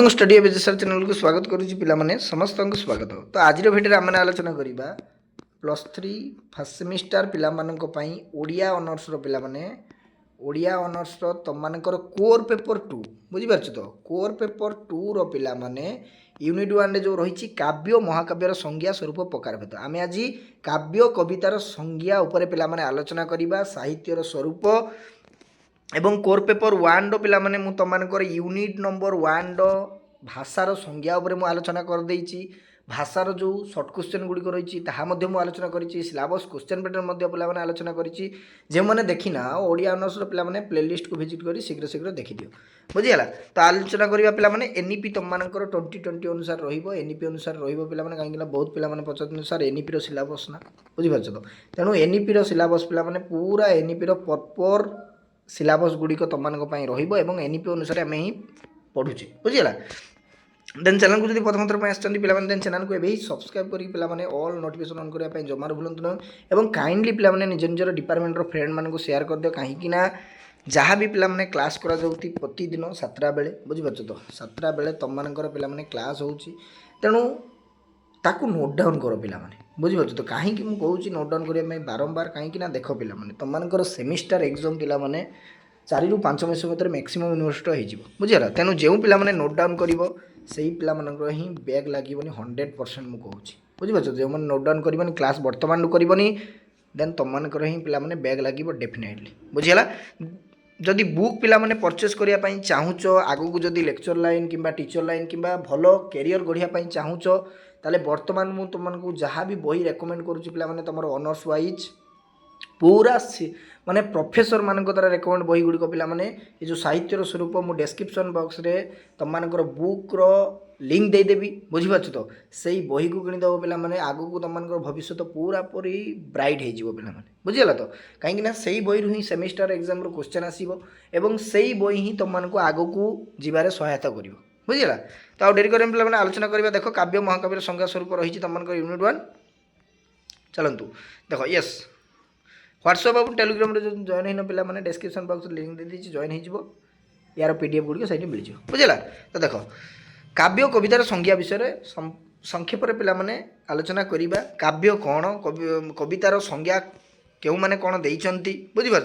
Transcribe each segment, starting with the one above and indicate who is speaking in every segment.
Speaker 1: समस्त स्टडी एवं education channel को स्वागत करुच्ची पिलाने समस्त को स्वागत। तो आज भिडियो आम आलोचना करवा +3 फर्स्ट सेमिस्टर पाई ओडिया ऑनर्स पिलाने ओडिया ऑनर्स तुम कोर पेपर 2 बुझीपार तो कोर पेपर 2 रे यूनिट 1 जो रही काव्य महाकाव्यर संज्ञा स्वरूप प्रकार भेद आम आज काव्य कवितार संज्ञा उपर पिलाने आलोचना करवा साहित्यर स्वरूप एवं कोर पेपर 1 पिला माने मु तमनकर यूनिट नंबर 1 भाषार संज्ञा उपर मु आलोचना कर देछि। भाषार जो शॉर्ट क्वेश्चन गुडी रही ताहा मध्य मु आलोचना करिछि। सिलेबस क्वेश्चन पैटर्न मध्य पिला माने आलोचना करिछि। जे माने देखिना ओडिया ऑनर्स पिला माने प्लेलिस्ट को विजिट करी शीघ्र शीघ्र देखि दियो बुझियाला। तो आलोचना करबा पिला माने एनईपी तमनकर 2020 अनुसार रहिबो एनईपी अनुसार रहिबो पिला माने काहेकि बहुत पिला माने पछत अनुसार एनईपी रो सिलेबस ना बुझि पाछ तो तेनु एनईपी रो सिलेबस पिला माने पूरा एनईपी रो प्रॉपर सिलेबस गुड़िक तुम एवं एनईपी अनुसार आम ही पढ़ुचे बुझीगला। देन चैनल को जब प्रथम थर पे देन चैनल को ये सब्सक्राइब करके ऑल नोटिफिकेशन ऑन करने जमार भूलु ना और काइंडली पे निज निजर डिपार्टमेंट फ्रेंड मान को शेयर कर दियो कहीं जहाँ भी पे क्लास करा प्रतिदिन 7टा बेले बुझीपार तो 7टा बेले तुम पे क्लास हो तेणु ताकू नोट डाउन कर पे बुझीपार तो कहीं मुझे कहूँ नोट डाउन करने बारंबार कहीं देख पे तुम सेमिस्टर एग्जाम पे 4 ରୁ 5 मास भर मैक्सिमम यूनिवर्सिटी हो बुझीगला। तेणु जो पे नोट डाउन कर ही बैग लगे 100% मुझे कहूँ बुझीपार जो मैंने नोट डाउन करनी क्लास बर्तमान करनी देन तुम ही पे बैग लगे डेफिनेटली बुझीगला। जदि बुक पिला माने परचेस करने चाहूच आगू जदि लेक्चर लाइन कि टीचर लाइन कि भल कैरियर गढ़िया चाहूच ताले बर्तमान मु तुमको जहाँ भी बही रेकमेंड करुच्ची पे तुम ऑनर्स वाइज पूरा माने प्रोफेसर मान द्वारा रेकमेंड बही गुड़िक पे ये जो साहित्यर स्वरूप मु डिस्क्रिप्शन बॉक्स रे तुम बुक रो लिंक देदेवी बुझीपार तो से बही को किणीदेव पे आगू को तुम भविष्य पूरा पूरी ब्राइट हो पे बुझीगला। तो कहीं से बही ही सेमिस्टर एग्जाम क्वेश्चन आसो एवं से बही ही तुमको आगू को जीवार सहायता कर बुझीगला। तो आ डेरी करें पे आलोचना करवा देख काव्य महाकाव्यर संज्ञा स्वरूप रही तुम यूनिट 1 चलतु देख यस व्हाट्सएप और टेलीग्राम जो जॉइन होना पिला माने डिस्क्रिप्शन बॉक्स लिंक दे दीजिए जॉइन हो यार पीडीएफ गुड़ी सही मिल जाए बुझेगा। तो देख काव्य कवितार संज्ञा विषय संक्षेप पे माने आलोचना करवा काव्य कौन कवितार संज्ञा क्यों माने कौन देइचंती बुझीपार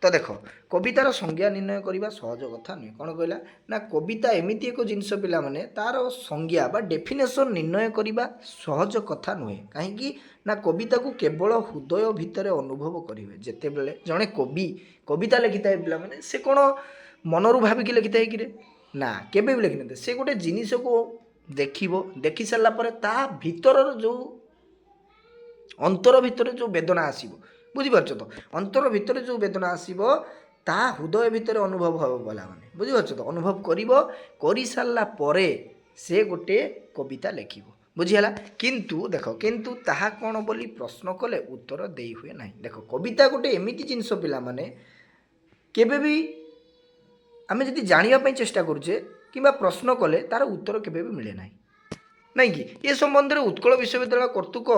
Speaker 1: तो देख कवितार संज्ञा निर्णय करवा सहज कथा नुहे कौन कहला ना कविता एमती एक जिनस पिला माने तार संज्ञा बा डेफिनेशन निर्णय करवा सहज कथा नुहे कहीं ना कविता को केवल हृदय भितर अनुभव करेंगे जिते बेले जड़े कवि कविता लिखि था पिला माने से कौन मनरू भाविकी लिखि था कि ना केबे भी लिखि से गोटे जिनिस को देखि सारापर ता भीतर जो अंतर भितर जो वेदना आसब बुझीपार तो अंतर भितर जो वेदना आसब ता हृदय भितर अनुभव हम बोला माने बुझीपार तो अनुभव कर सारा पर से गोटे कविता लिख बुझीगला। किंतु देख किंतु ताहा कौन बोली प्रश्न कले उत्तर दे हुए ना देख कविता गोटे एमती जिनस पिला माने केबे भी आम जदि जानापी चेष्टा करुचे कि प्रश्न कले तार उत्तर केबे भी मिले ना नहीं कि ये संबंध में उत्कल विश्वविद्यालय कर्तृक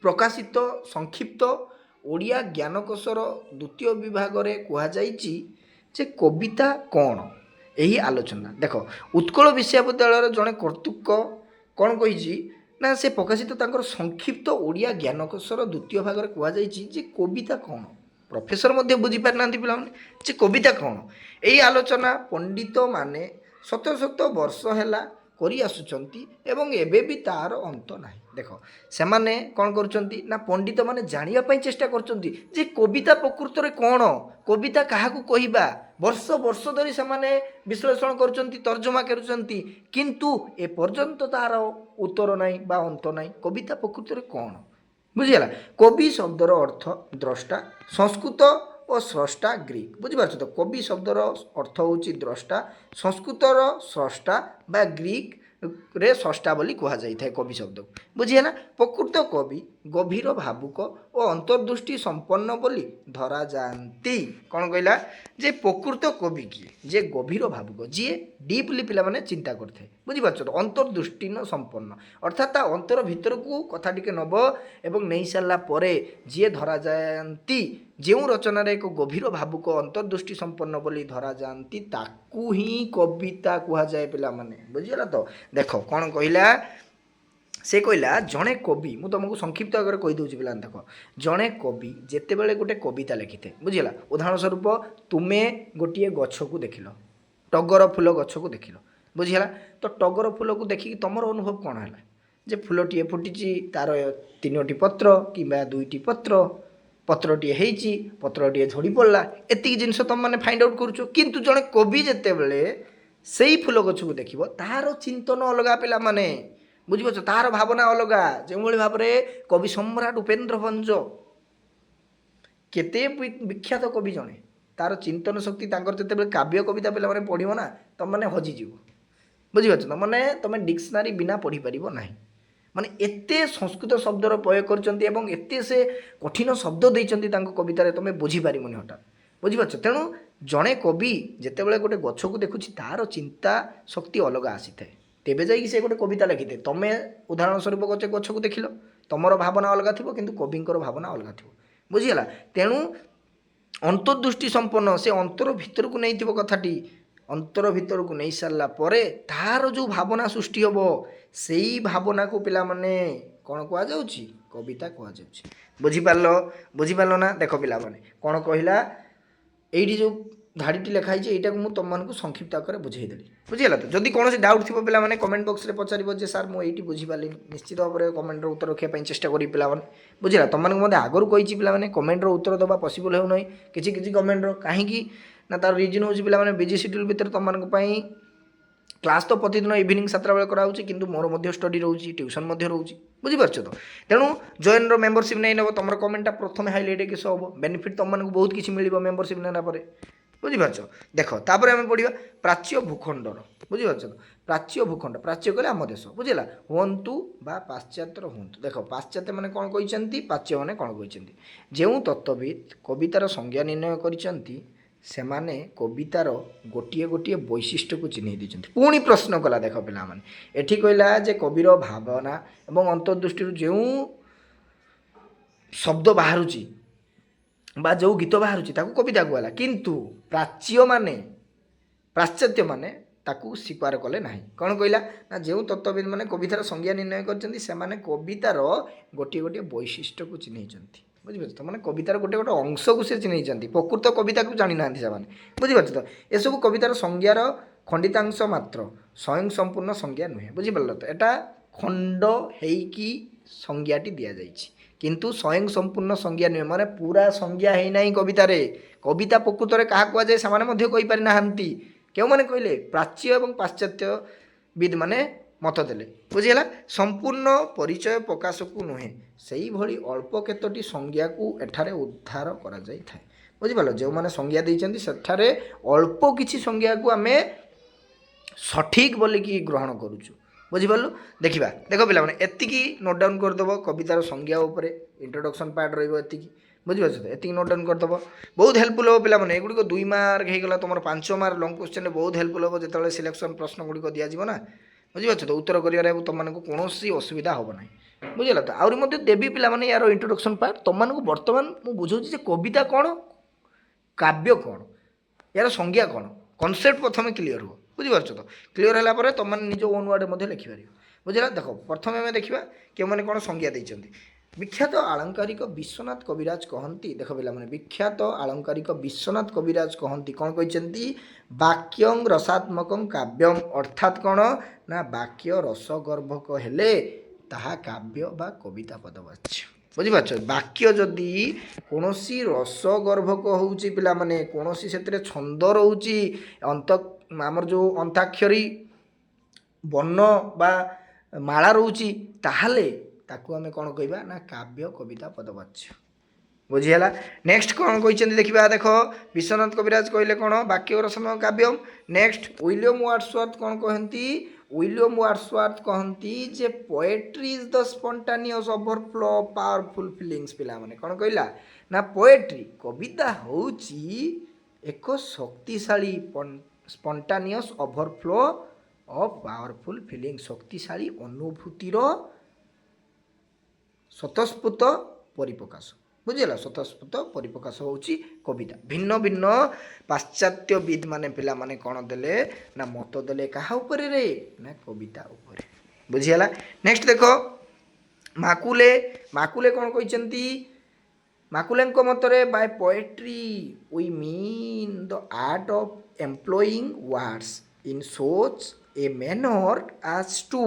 Speaker 1: प्रकाशित संक्षिप्त ओडिया ज्ञानकोशर द्वितीय विभाग में कहुई जे कविता कौन यही आलोचना देख उत्कल विश्वविद्यालय जड़े कर्तृक कौन कही ना से प्रकाशित तांकर संक्षिप्त ओडिया ज्ञानकोशर द्वितीय भाग में कहुई जे कविता कौन प्रोफेसर मध्य बुझी पारि ना पिला जे कविता कौन यही आलोचना पंडित माने शत शत वर्ष है करी आसुचंती एवं एबे भी तार अंत ना देख से माने कौन करुचंती ना पंडित माने जानिया पई चेष्टा करचंती जे कविता प्रकृत रे कौन कविता काहाकू कहिबा वर्ष वर्ष धरी से माने विश्लेषण करुचंती तर्जमा करुचंती किंतु ए पर्यंत तार उत्तर नाही बा अंत नाही कविता प्रकृत रे कौन बुझीगला। कवि शब्दर अर्थ द्रष्टा संस्कृत और स्रष्टा ग्रीक बुझीपार तो कवि शब्दर अर्थ होची द्रष्टा संस्कृतर स्रष्टा बा ग्रीक रे स्रष्टा बोली कहा जाए कवि शब्द को बुझीगला। प्रकृत कवि ଗଭୀର ଭାବୁକ ଓ ଅନ୍ତର୍ଦୃଷ୍ଟି ସମ୍ପନ୍ନ ବୋଲି ଧରାଯାଆନ୍ତି। କ'ଣ କହିଲା ଯେ ପ୍ରକୃତ କବି କିଏ? ଯେ ଗଭୀର ଭାବୁକ, ଯିଏ ଡିପ୍ଲି ପିଲାମାନେ ଚିନ୍ତା କରିଥାଏ। ବୁଝିପାରୁଛ ତ? ଅନ୍ତର୍ଦୃଷ୍ଟି ସମ୍ପନ୍ନ ଅର୍ଥାତ୍ ତା ଅନ୍ତର ଭିତରକୁ କଥା ଟିକେ ନେବ ଏବଂ ନେଇସାରିଲା ପରେ ଯିଏ ଧରାଯାଆନ୍ତି, ଯେଉଁ ରଚନାରେ ଏକ ଗଭୀର ଭାବୁକ ଅନ୍ତର୍ଦୃଷ୍ଟି ସମ୍ପନ୍ନ ବୋଲି ଧରାଯାଆନ୍ତି ତାକୁ ହିଁ କବିତା କୁହାଯାଏ ପିଲାମାନେ। ବୁଝିଗଲା ତ? ଦେଖ କ'ଣ କହିଲା, ସେ କହିଲା ଜଣେ କବି, ମୁଁ ତୁମକୁ ସଂକ୍ଷିପ୍ତ ଆଗରେ କହିଦେଉଛି ପିଲାମାନେ। ଦେଖ, ଜଣେ କବି ଯେତେବେଳେ ଗୋଟେ କବିତା ଲେଖିଥାଏ, ବୁଝିଗଲା, ଉଦାହରଣ ସ୍ୱରୂପ ତୁମେ ଗୋଟିଏ ଗଛକୁ ଦେଖିଲ, ଟଗର ଫୁଲ ଗଛକୁ ଦେଖିଲ, ବୁଝିଗଲା ତ? ଟଗର ଫୁଲକୁ ଦେଖିକି ତୁମର ଅନୁଭବ କ'ଣ ହେଲା? ଯେ ଫୁଲଟିଏ ଫୁଟିଛି, ତା'ର 3ଟି ପତ୍ର କିମ୍ବା 2ଟି ପତ୍ର, ପତ୍ରଟିଏ ହେଇଛି, ପତ୍ରଟିଏ ଝଡ଼ି ପଡ଼ିଲା, ଏତିକି ଜିନିଷ ତୁମମାନେ ଫାଇଣ୍ଡ ଆଉଟ୍ କରୁଛ। କିନ୍ତୁ ଜଣେ କବି ଯେତେବେଳେ ସେଇ ଫୁଲ ଗଛକୁ ଦେଖିବ, ତାହାର ଚିନ୍ତନ ଅଲଗା ପିଲାମାନେ। ବୁଝିପାରୁଛ? ତାହାର ଭାବନା ଅଲଗା। ଯେଉଁଭଳି ଭାବରେ କବି ସମ୍ରାଟ ଉପେନ୍ଦ୍ର ଭଞ୍ଜ, କେତେ ବିଖ୍ୟାତ କବି ଜଣେ, ତାର ଚିନ୍ତନ ଶକ୍ତି, ତାଙ୍କର ଯେତେବେଳେ କାବ୍ୟ କବିତା ପିଲାମାନେ ପଢ଼ିବ ନା, ତୁମମାନେ ହଜିଯିବ। ବୁଝିପାରୁଛ? ମାନେ ତୁମେ ଡିକ୍ସନାରୀ ବିନା ପଢ଼ିପାରିବ ନାହିଁ। ମାନେ ଏତେ ସଂସ୍କୃତ ଶବ୍ଦର ପ୍ରୟୋଗ କରିଛନ୍ତି ଏବଂ ଏତେ ସେ କଠିନ ଶବ୍ଦ ଦେଇଛନ୍ତି ତାଙ୍କ କବିତାରେ, ତୁମେ ବୁଝିପାରିବନି ହଠାତ୍। ବୁଝିପାରୁଛ? ତେଣୁ ଜଣେ କବି ଯେତେବେଳେ ଗୋଟେ ଗଛକୁ ଦେଖୁଛି, ତାର ଚିନ୍ତା ଶକ୍ତି ଅଲଗା ଆସିଥାଏ, ତେବେ ଯାଇକି ସେ ଗୋଟେ କବିତା ଲେଖିଥାଏ। ତୁମେ ଉଦାହରଣ ସ୍ୱରୂପ ଗଛକୁ ଦେଖିଲ, ତୁମର ଭାବନା ଅଲଗା ଥିବ, କିନ୍ତୁ କବିଙ୍କର ଭାବନା ଅଲଗା ଥିବ। ବୁଝିଗଲା? ତେଣୁ ଅନ୍ତର୍ଦୃଷ୍ଟି ସମ୍ପନ୍ନ, ସେ ଅନ୍ତର ଭିତରକୁ ନେଇଥିବ କଥାଟି, ଅନ୍ତର ଭିତରକୁ ନେଇ ସାରିଲା ପରେ ତାହାର ଯେଉଁ ଭାବନା ସୃଷ୍ଟି ହେବ, ସେଇ ଭାବନାକୁ ପିଲାମାନେ କ'ଣ କୁହାଯାଉଛି? କବିତା କୁହାଯାଉଛି। ବୁଝିପାରିଲ ନା? ଦେଖ ପିଲାମାନେ, କ'ଣ କହିଲା, ଏଇଠି ଯେଉଁ ଧାଡ଼ିଟି ଲେଖା ହେଇଛି, ଏଇଟାକୁ ମୁଁ ତୁମମାନଙ୍କୁ ସଂକ୍ଷିପ୍ତ ଆକାରରେ ବୁଝେଇଦେଲି। ବୁଝିଗଲା ତ? ଯଦି କୌଣସି ଡାଉଟ୍ ଥିବ ପିଲାମାନେ କମେଣ୍ଟ ବକ୍ସରେ ପଚାରିବ ଯେ ସାର୍ ମୁଁ ଏଇଠି ବୁଝିପାରିଲିନି, ନିଶ୍ଚିତ ଭାବରେ କମେଣ୍ଟର ଉତ୍ତର ରଖିବା ପାଇଁ ଚେଷ୍ଟା କରିବି ପିଲାମାନେ। ବୁଝିଲା? ତୁମମାନଙ୍କୁ ମଧ୍ୟ ଆଗରୁ କହିଛି ପିଲାମାନେ, କମେଣ୍ଟର ଉତ୍ତର ଦେବା ପସିବଲ୍ ହେଉନାହିଁ କିଛି କମେଣ୍ଟର। କାହିଁକି ନା, ତାର ରିଜନ୍ ହେଉଛି ପିଲାମାନେ ବିଜି ସିଡ୍ୟୁଲ୍ ଭିତରେ ତୁମମାନଙ୍କ ପାଇଁ କ୍ଲାସ୍ ତ ପ୍ରତିଦିନ ଇଭିନିଂ 7ଟା ବେଳେ କରାହେଉଛି, କିନ୍ତୁ ମୋର ମଧ୍ୟ ଷ୍ଟଡି ରହୁଛି, ଟ୍ୟୁସନ୍ ମଧ୍ୟ ରହୁଛି। ବୁଝିପାରୁଛ ତ? ତେଣୁ ଜଏନ୍ର ମେମ୍ବରସିପ୍ ନେଇ ନେବ, ତୁମର କମେଣ୍ଟଟା ପ୍ରଥମେ ହାଇଲାଇଟ୍ କିସ ହେବ, ବେନିଫିଟ୍ ତୁମମାନଙ୍କୁ ବହୁତ କିଛି ମିଳିବ ମେମ୍ବରସିପ୍ ନେଲା ପରେ। ବୁଝିପାରୁଛ? ଦେଖ, ତାପରେ ଆମେ ପଢ଼ିବା ପ୍ରାଚ୍ୟ ଭୂଖଣ୍ଡର। ବୁଝିପାରୁଛ ତ? ପ୍ରାଚ୍ୟ ଭୂଖଣ୍ଡ, ପ୍ରାଚ୍ୟ କହିଲେ ଆମ ଦେଶ, ବୁଝିଲା, ହୁଅନ୍ତୁ ବା ପାଶ୍ଚାତ୍ୟର ହୁଅନ୍ତୁ। ଦେଖ, ପାଶ୍ଚାତ୍ୟ ମାନେ କ'ଣ କହିଛନ୍ତି, ପ୍ରାଚ୍ୟ ମାନେ କ'ଣ କହିଛନ୍ତି? ଯେଉଁ ତତ୍ତ୍ୱବିତ୍ କବିତାର ସଂଜ୍ଞା ନିର୍ଣ୍ଣୟ କରିଛନ୍ତି, ସେମାନେ କବିତାର ଗୋଟିଏ ଗୋଟିଏ ବୈଶିଷ୍ଟ୍ୟକୁ ଚିହ୍ନେଇ ଦେଇଛନ୍ତି। ପୁଣି ପ୍ରଶ୍ନ କଲା, ଦେଖ ପିଲାମାନେ, ଏଠି କହିଲା ଯେ କବିର ଭାବନା ଏବଂ ଅନ୍ତର୍ଦୃଷ୍ଟିରୁ ଯେଉଁ ଶବ୍ଦ ବାହାରୁଛି ବା ଯେଉଁ ଗୀତ ବାହାରୁଛି ତାକୁ କବିତା କୁହାଗଲା, କିନ୍ତୁ ପାଶ୍ଚାତ୍ୟମାନେ ତାକୁ ସ୍ୱୀକାର କଲେ ନାହିଁ। କ'ଣ କହିଲା ନା, ଯେଉଁ ତତ୍ତ୍ୱବିତ୍ ମାନେ କବିତାର ସଂଜ୍ଞା ନିର୍ଣ୍ଣୟ କରିଛନ୍ତି, ସେମାନେ କବିତାର ଗୋଟିଏ ଗୋଟିଏ ବୈଶିଷ୍ଟ୍ୟକୁ ଚିହ୍ନେଇଛନ୍ତି। ବୁଝିପାରୁଛ? ମାନେ କବିତାର ଗୋଟେ ଗୋଟେ ଅଂଶକୁ ସେ ଚିହ୍ନେଇଛନ୍ତି, ପ୍ରକୃତ କବିତାକୁ ଜାଣିନାହାନ୍ତି ସେମାନେ। ବୁଝିପାରୁଛ ତ? ଏସବୁ କବିତାର ସଂଜ୍ଞାର ଖଣ୍ଡିତାଂଶ ମାତ୍ର, ସ୍ୱୟଂ ସମ୍ପୂର୍ଣ୍ଣ ସଂଜ୍ଞା ନୁହେଁ। ବୁଝିପାରିଲ ତ? ଏଟା ଖଣ୍ଡ ହେଇକି ସଂଜ୍ଞାଟି ଦିଆଯାଇଛି, କିନ୍ତୁ ସ୍ୱୟଂ ସମ୍ପୂର୍ଣ୍ଣ ସଂଜ୍ଞା ନୁହେଁ, ମାନେ ପୁରା ସଂଜ୍ଞା ହେଇନାହିଁ କବିତାରେ। କବିତା ପ୍ରକୃତରେ କାହା କୁହାଯାଏ ସେମାନେ ମଧ୍ୟ କହିପାରିନାହାନ୍ତି। କେଉଁମାନେ କହିଲେ? ପ୍ରାଚ୍ୟ ଏବଂ ପାଶ୍ଚାତ୍ୟବିଦ୍ ମାନେ ମତ ଦେଲେ। ବୁଝିଗଲା? ସମ୍ପୂର୍ଣ୍ଣ ପରିଚୟ ପ୍ରକାଶକୁ ନୁହେଁ, ସେଇଭଳି ଅଳ୍ପ କେତୋଟି ସଂଜ୍ଞାକୁ ଏଠାରେ ଉଦ୍ଧାର କରାଯାଇଥାଏ। ବୁଝିପାରିଲ? ଯେଉଁମାନେ ସଂଜ୍ଞା ଦେଇଛନ୍ତି ସେଠାରେ ଅଳ୍ପ କିଛି ସଂଜ୍ଞାକୁ ଆମେ ସଠିକ୍ ବୋଲିକି ଗ୍ରହଣ କରୁଛୁ। ବୁଝିପାରିଲୁ? ଦେଖିବା, ଦେଖ ପିଲାମାନେ, ଏତିକି ନୋଟ୍ ଡାଉନ୍ କରିଦେବ କବିତାର ସଂଜ୍ଞା ଉପରେ, ଇଣ୍ଟ୍ରୋଡକ୍ସନ୍ ପାର୍ଟ ରହିବ ଏତିକି। ବୁଝିପାରୁଛ ତ? ଏତିକି ନୋଟ୍ ଡାଉନ୍ କରିଦେବ, ବହୁତ ହେଲ୍ପଫୁଲ୍ ହେବ ପିଲାମାନେ। ଏଗୁଡ଼ିକ 2 ମାର୍କ ହେଇଗଲା, ତୁମର 5 ମାର୍କ ଲଙ୍ଗ୍ କ୍ୱେଶ୍ଚନ୍ରେ ବହୁତ ହେଲ୍ପଫୁଲ୍ ହେବ ଯେତେବେଳେ ସିଲେକ୍ସନ୍ ପ୍ରଶ୍ନ ଗୁଡ଼ିକ ଦିଆଯିବ ନା। ବୁଝିପାରୁଛ ତ? ଉତ୍ତର କରିବାରେ ତୁମମାନଙ୍କୁ କୌଣସି ଅସୁବିଧା ହେବ ନାହିଁ। ବୁଝିଲା ତ? ଆହୁରି ମଧ୍ୟ ଦେବି ପିଲାମାନେ ୟାର ଇଣ୍ଟ୍ରୋଡକ୍ସନ୍ ପାର୍ଟ। ତୁମମାନଙ୍କୁ ବର୍ତ୍ତମାନ ମୁଁ ବୁଝାଉଛି ଯେ କବିତା କ'ଣ, କାବ୍ୟ କ'ଣ, ୟାର ସଂଜ୍ଞା କ'ଣ, କନସେପ୍ଟ ପ୍ରଥମେ କ୍ଲିଅର୍ ହେବ। ବୁଝିପାରୁଛ ତ? କ୍ଲିଅର୍ ହେଲା ପରେ ତୁମମାନେ ନିଜ ଓନ୍ ୱାର୍ଡ଼ରେ ମଧ୍ୟ ଲେଖିପାରିବ। ବୁଝିଲା? ଦେଖ, ପ୍ରଥମେ ଆମେ ଦେଖିବା କେଉଁମାନେ କ'ଣ ସଂଜ୍ଞା ଦେଇଛନ୍ତି। ବିଖ୍ୟାତ ଆଳଙ୍କାରିକ ବିଶ୍ୱନାଥ କବିରାଜ କହନ୍ତି, ଦେଖ ପିଲାମାନେ, ବିଖ୍ୟାତ ଆଳଙ୍କାରିକ ବିଶ୍ୱନାଥ କବିରାଜ କହନ୍ତି, କ'ଣ କହିଛନ୍ତି? ବାକ୍ୟଂ ରସାତ୍ମକଂ କାବ୍ୟମ୍, ଅର୍ଥାତ୍ କ'ଣ ନା, ବାକ୍ୟ ରସଗର୍ଭକ ହେଲେ ତାହା କାବ୍ୟ ବା କବିତା ପଦବାଚ୍ୟ। ବୁଝିପାରୁଛ? ବାକ୍ୟ ଯଦି କୌଣସି ରସଗର୍ଭକ ହେଉଛି ପିଲାମାନେ, କୌଣସି ସେଥିରେ ଛନ୍ଦ ରହୁଛି, ଆମର ଯେଉଁ ଅନ୍ତାକ୍ଷରୀ ବର୍ଣ୍ଣ ବା ମାଳା ରହୁଛି, ତାହେଲେ ତାକୁ ଆମେ କ'ଣ କହିବା ନା, କାବ୍ୟ କବିତା ପଦବାଚ୍ୟ। ବୁଝିହେଲା? ନେକ୍ସଟ କ'ଣ କହିଛନ୍ତି ଦେଖିବା। ଦେଖ, ବିଶ୍ୱନାଥ କବିରାଜ କହିଲେ କ'ଣ? ବାକ୍ୟ ରସମ କାବ୍ୟମ୍। ନେକ୍ସଟ ୱିଲିୟମ୍ ୱାର୍ଡସୱର୍ଥ କ'ଣ କହନ୍ତି? विलियम वर्ड्सवर्थ कहती जे poetry is the spontaneous overflow of powerful feelings पिला माने कौन कहला ना पोएट्री कविता होची एक शक्तिशाली स्पॉन्टानियस ओवरफ्लो ऑफ पावरफुल फीलिंग शक्तिशाली अनुभूतिर स्वतस्फूर्त परिप्रकाश बुझेगा स्वतस्फूर्त परिप्रकाश होची कविता भिन्न भिन्न पाश्चात्यविद माने पिला माने कौन देले ना मत देले कहा ऊपर रे ना कविता ऊपर बुझीगला नेक्स्ट देखो माकुले माकुले कौन कहते माकुले मतरे by poetry we mean the art of employing words in such a manner as to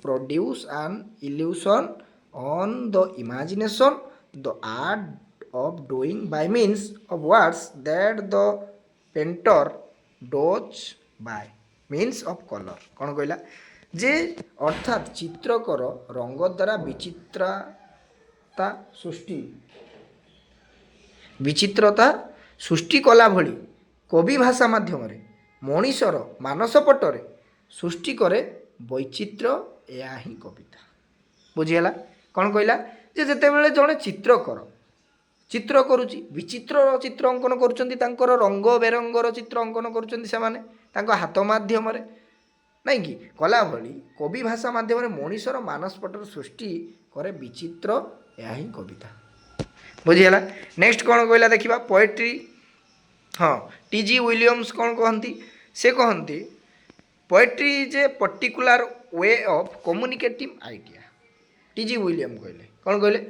Speaker 1: produce an illusion on the imagination the art of doing by means of words that the painter does by means of color कौन कहला जे अर्थात चित्रकर रंग द्वारा विचित्रता सृष्टि कला भली कवि भाषा माध्यम मनीषर मानस पटरे सृष्टि करे वैचित्र या ही कविता बुझीगला कौन कहला जे जेतेबेले जड़े चित्र करुच्ची विचित्र चित्र अंकन कर रंग बेरंगर चित्र अंकन कर हाथ मध्यम नहीं कि कला भली कवि भाषा माध्यम मनीषर मानस पटर सृष्टि करे विचित्र या ही कविता बुझीगला नेक्स्ट कौन कहला देखा पोएट्री हाँ टीजी विलियम्स कौन कहती से कहती poetry is a particular way of communicative idea TG William कहले कौन कहले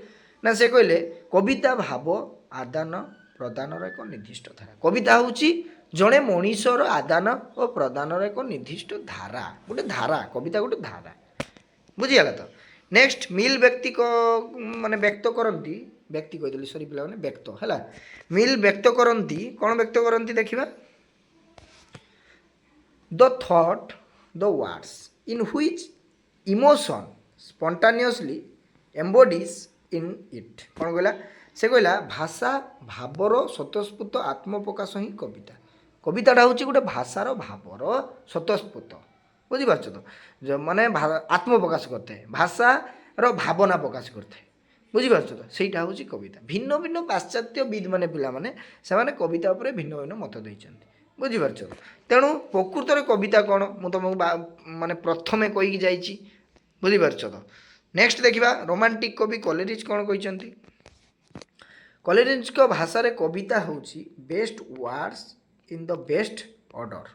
Speaker 1: ना से कहले कविता भाव आदान प्रदान एक निर्दिष्ट धारा कविता होची जड़े मनीषर आदान और प्रदान एक निर्दिष्ट धारा गोटे धारा कविता गोटे धारा बुझीगला तो नेक्स्ट मिल व्यक्ति को माने व्यक्त करती व्यक्ति कहीदेली सरी पिला माने व्यक्त है मिल व्यक्त करती कौन व्यक्त करती देखिबा the thought the words in which emotion spontaneously embodies in it कौन कहला से कहला भाषा भावर स्वतस्फूर्त आत्मप्रकाश ही कविता कविताटा हूँ गोटे भाषार भावर स्वतस्फूर्त बुझीपार तो माने आत्मप्रकाश करते भाषार भावना प्रकाश करते बुझीपार तो सहीटा हूँ कविता भिन्न भिन्न पाश्चात्य विद माने पिला माने से कविता उपर भिन्न भिन्न मत देइछन्ति बुझीपार तेणु प्रकृत कविता कौन मु तुमको माने प्रथमे कहीकि जाइछि बुझीपार तो नेक्स्ट देखिबा रोमांटिक कवि कलेरिज कौन कहते कलेरिज को भाषा रे कविता होची best words in the best order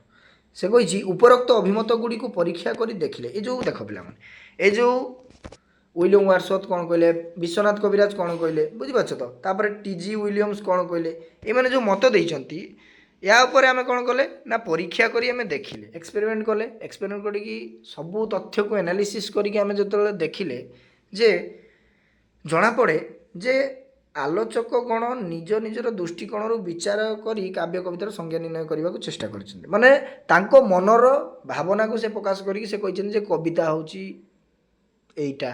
Speaker 1: से कही उपरोक्त अभिमत गुड़ी को परीक्षा करी देखिले ये जो देख पिला माने ये जो विलियम वर्ड्सवर्थ कौन कहले विश्वनाथ कविराज कौन कहले बुझीपार तो तापर टीजी विलियम्स कौन कहले ये माने जो मत देइछन्ति या ऊपर आम कौन कले ना परीक्षा करी आम देखिले एक्सपेरिमेंट कले एक्सपेरिमेंट करी सबू तथ्य को एनालिसिस करी आम जो देखिले जे जना पड़े जे आलोचक गण निज निजर दृष्टिकोण विचार करी काव्य कवितार संज्ञा निर्णय करने को चेष्टा कर माने तांको मनर भावना को से प्रकाश करी से कहते कविता होची एइटा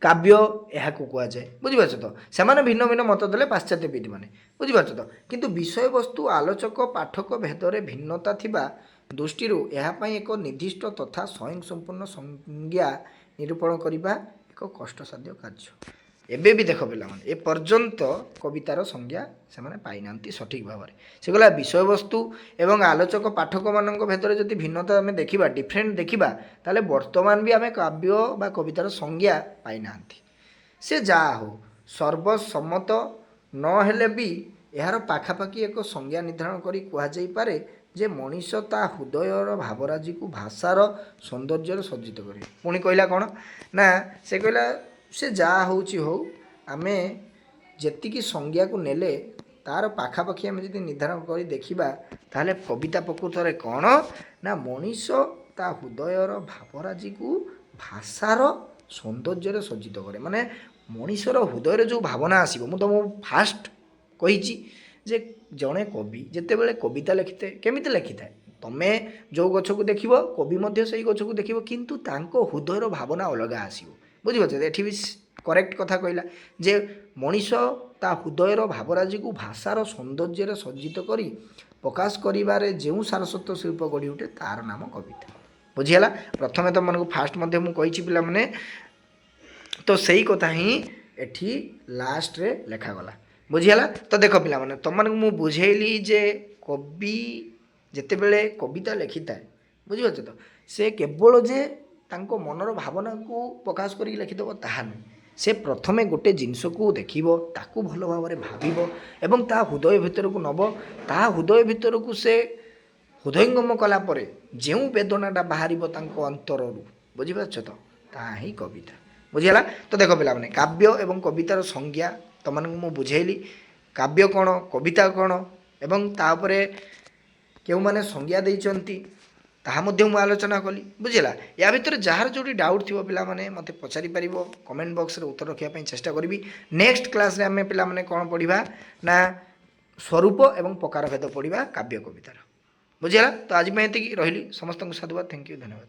Speaker 1: काव्य यहाँ कहुए बुझीपार तो से भिन्न भिन्न मत देले पाश्चात्यविद मैंने बुझीपार तो किंतु विषय वस्तु आलोचक पाठक भेदरे भिन्नता थिबा दृष्टि यापाई एक निर्दिष्ट तथा स्वयं संपूर्ण संज्ञा निरूपण करने एक कष्टसाध्य कार्य एबे भी देख पिला ए पर्यंत कवितार संज्ञा से पाई ना सठिक भाव में से गला विषय वस्तु एवं आलोचक पाठक मान भेदर जब भिन्नता आम देखा डिफरेन्ट देखा ताले वर्तमान भी आम काव्य बा कवितार संज्ञा पाई ना से जहा हो सर्वसम्मत नहेले भी यार पाखापाखि एक संज्ञा निर्धारण करी कहुपर जे मनीष ता हृदयर भावराजी को भाषार सौंदर्य सज्जित करे पुणी कहला कौन ना से कहला से जहा हो आमे जेतिकी संज्ञा को नेले तार पाखापाखि आम जब निर्धारण कर देखा ताहले कविता प्रकृत में कौन ना मनीष ता हृदयर भावराजी को भाषार सौंदर्य सज्जित करे माने मनीषर हृदय जो भावना आसो मुझे तुमको फास्ट कही जे जड़े कवि जितेबाला कविता लिखिथे केमी लिखि थाए तमें जो गछ को देख कवि से गछ को देख किंतु तांको हृदयर भावना अलग आसो बुझीपार ये भी करेक्ट कथा कहला जे मनीष ता हृदयर भावराजी को भाषार सौंदर्य सज्जित करी प्रकाश करिबारे जो सारस्वत शिल्प गढ़ी उठे तार नाम कविता ବୁଝିଗଲା। ପ୍ରଥମେ ତୁମମାନଙ୍କୁ ଫାଷ୍ଟ ମଧ୍ୟ ମୁଁ କହିଛି ପିଲାମାନେ, ତ ସେଇ କଥା ହିଁ ଏଠି ଲାଷ୍ଟରେ ଲେଖାଗଲା। ବୁଝିଗଲା। ତ ଦେଖ ପିଲାମାନେ, ତୁମମାନଙ୍କୁ ମୁଁ ବୁଝେଇଲି ଯେ କବି ଯେତେବେଳେ କବିତା ଲେଖିଥାଏ, ବୁଝିପାରୁଛ ତ, ସେ କେବଳ ଯେ ତାଙ୍କ ମନର ଭାବନାକୁ ପ୍ରକାଶ କରିକି ଲେଖିଦେବ ତାହା ନୁହେଁ। ସେ ପ୍ରଥମେ ଗୋଟେ ଜିନିଷକୁ ଦେଖିବ, ତାକୁ ଭଲ ଭାବରେ ଭାବିବ ଏବଂ ତା ହୃଦୟ ଭିତରକୁ ନେବ। ତା ହୃଦୟ ଭିତରକୁ ସେ ହୃଦୟଙ୍ଗମ କଲା ପରେ ଯେଉଁ ବେଦନାଟା ବାହାରିବ ତାଙ୍କ ଅନ୍ତରରୁ, ବୁଝିପାରୁଛ ତ, ତାହା ହିଁ କବିତା। ବୁଝିଗଲା। ତ ଦେଖ ପିଲାମାନେ, କାବ୍ୟ ଏବଂ କବିତାର ସଂଜ୍ଞା ତୁମମାନଙ୍କୁ ମୁଁ ବୁଝେଇଲି। କାବ୍ୟ କ'ଣ, କବିତା କ'ଣ ଏବଂ ତାପରେ କେଉଁମାନେ ସଂଜ୍ଞା ଦେଇଛନ୍ତି ତାହା ମଧ୍ୟ ମୁଁ ଆଲୋଚନା କଲି। ବୁଝିଲା। ୟା ଭିତରେ ଯାହାର ଯେଉଁଠି ଡାଉଟ୍ ଥିବ ପିଲାମାନେ ମୋତେ ପଚାରିପାରିବ, କମେଣ୍ଟ ବକ୍ସରେ ଉତ୍ତର ରଖିବା ପାଇଁ ଚେଷ୍ଟା କରିବି। ନେକ୍ସଟ କ୍ଲାସ୍ରେ ଆମେ ପିଲାମାନେ କ'ଣ ପଢ଼ିବା ନା ସ୍ୱରୂପ ଏବଂ ପ୍ରକାରଭେଦ ପଢ଼ିବା କାବ୍ୟ କବିତାର। ବୁଝିଗଲା। ତ ଆଜି ପାଇଁ ଏତିକି ରହିଲି। ସମସ୍ତଙ୍କୁ ସାଧୁବାଦ। ଥ୍ୟାଙ୍କ ୟୁ, ଧନ୍ୟବାଦ।